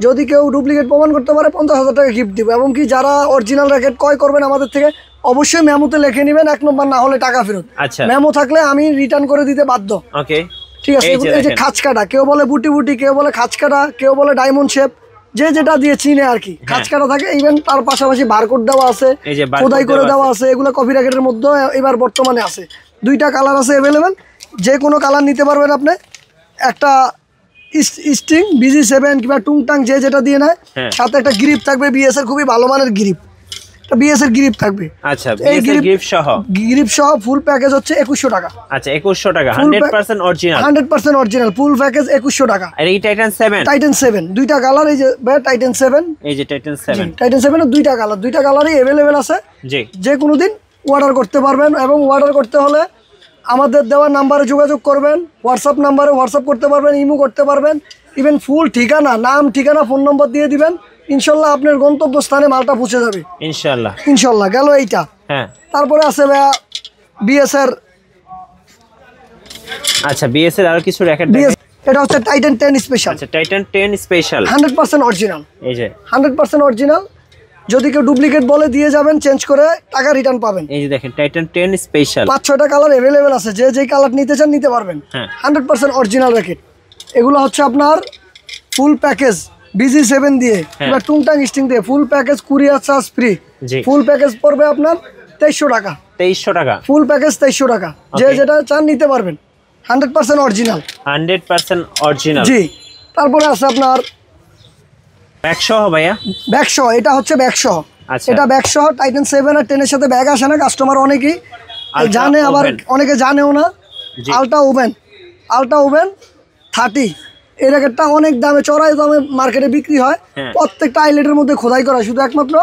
যদি কেউ ডুপ্লিকেট প্রমাণ করতে পারে 50,000 টাকা গিফট দিব। এবং কি যারা অরিজিনাল র্যাকেট ক্রয় করবেন আমাদের থেকে অবশ্যই মেমোতে লিখে নেবেন, 1 নম্বর না হলে টাকা ফেরত। আচ্ছা, মেমো থাকলে আমি রিটার্ন করে দিতে বাধ্য। ওকে, ঠিক আছে। এই যে খাঁচকাটা, কেউ বলে বুটি বুটি, কেউ বলে খাঁচকাটা, কেউ বলে ডায়মন্ড শেপ, যে যেটা দিয়ে চিনে আর কি। খাঁচকাটা থাকে, ইভেন তার পাশাপাশি বারকোড দেওয়া আছে, খোদাই করে দেওয়া আছে। এগুলো কপি র্যাকেটের মধ্যে এবার বর্তমানে আছে। 2টা কালার আছে অ্যাভেলেবেল, যে কোনো কালার নিতে পারবেন আপনি। একটা স্ট্রিং BG7 কিংবা টুংটাং যে যেটা দিয়ে নেয়, সাথে একটা গ্রিপ থাকবে বিএস এর, খুবই ভালো মানের গ্রিপ, বিএস এর গ্রিপ থাকবে। আচ্ছা, বিএস এর গ্রিপ সহ ফুল প্যাকেজ হচ্ছে 2100 টাকা। আচ্ছা, 2100 টাকা, 100% অরিজিনাল, 100% অরিজিনাল ফুল প্যাকেজ 2100 টাকা। আর এই টাইটান 7, 2টা কালার, এই যে টাইটান 7, এই যে টাইটান 7 এর 2টা কালার, 2টা কালারই अवेलेबल আছে। জি, যে কোনো দিন অর্ডার করতে পারবেন। এবং অর্ডার করতে হলে আমাদের দেওয়া নাম্বারে যোগাযোগ করবেন, হোয়াটসঅ্যাপ নাম্বারে হোয়াটসঅ্যাপ করতে পারবেন, ইমো করতে পারবেন। ইভেন ফুল ঠিকানা, নাম, ঠিকানা, ফোন নম্বর দিয়ে দিবেন, ইনশাল্লাহ আপনার গন্তব্যস্থানে মালটা পৌঁছে যাবে ইনশাল্লাহ। গেল এইটা। হ্যাঁ, তারপরে আছে ভাইয়া বিএস এর। আচ্ছা, বিএস এর আরো কিছু র্যাকেট, এটা হচ্ছে টাইটান 10 স্পেশাল। আচ্ছা, টাইটান 10 স্পেশাল 100% অরিজিনাল। এই যে 100% অরিজিনাল, যদি কেউ ডুপ্লিকেট বলে দিয়ে যাবেন, চেঞ্জ করে টাকা রিটার্ন পাবেন। এই যে দেখেন টাইটান 10 স্পেশাল, 5-6টা কালার अवेलेबल আছে, যে যে কালার নিতে চান নিতে পারবেন। 100% অরিজিনাল র্যাকেট। এগুলো হচ্ছে আপনার ফুল প্যাকেজ BG7 দিয়ে কিংবা টুংটাং স্টিং দিয়ে full package, courier charge free. Full package পড়বে আপনার 2300 টাকা। 2300 টাকা ফুল প্যাকেজ, 2300 টাকা। যে যেটা চান নিতে পারবেন, 100% অরিজিনাল, 100% অরিজিনাল। জি। তারপরে আছে আপনার ব্যাগসহ ভাইয়া, ব্যাগসহ। এটা হচ্ছে ব্যাগসহ। এটা ব্যাগসহ টাইটান 7 আর 10 এর সাথে ব্যাগ আসে না, কাস্টমার অনেকেই জানে, আবার অনেকে জানেও না। আলট্রা ওভেন 30, এই র্যাকেটটা অনেক দামে, চড়াই দামে মার্কেটে বিক্রি হয়। প্রত্যেকটা আইলেটের মধ্যে খোদাই করা, শুধু একমাত্র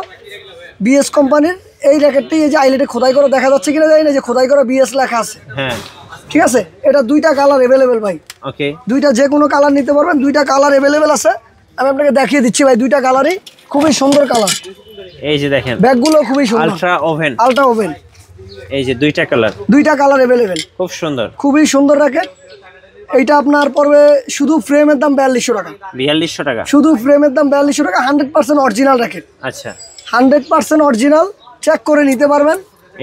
বিএস কোম্পানির এই র্যাকেটটি। এই যে আইলেটে খোদাই করা দেখা যাচ্ছে কিনা জানি না, যে খোদাই করা বিএস লেখা আছে। ঠিক আছে। এটা 2টা কালার अवेलेबल ভাই। ওকে, 2টা যে কোনো কালার নিতে পারবেন, 2টা কালার अवेलेबल আছে। আমি আপনাকে দেখিয়ে দিচ্ছি ভাই, 2টা কালারই খুবই সুন্দর কালার। এই যে দেখেন ব্যাগগুলো খুবই সুন্দর, আলট্রা ওভেন। এই যে 2টা কালার अवेलेबल, খুব সুন্দর, খুবই সুন্দর র্যাকেট। এইটা আপনার পড়বে শুধু ফ্রেমের দাম 4200 টাকা। 4200 টাকা, শুধু ফ্রেমের দাম 4200 টাকা। 100% অরিজিনাল র্যাকেট। আচ্ছা, 100% অরিজিনাল, চেক করে নিতে পারবেন।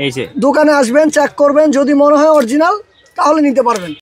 এই যে দোকানে আসবেন, চেক করবেন, যদি মনে হয় অরিজিনাল তাহলে নিতে পারবেন।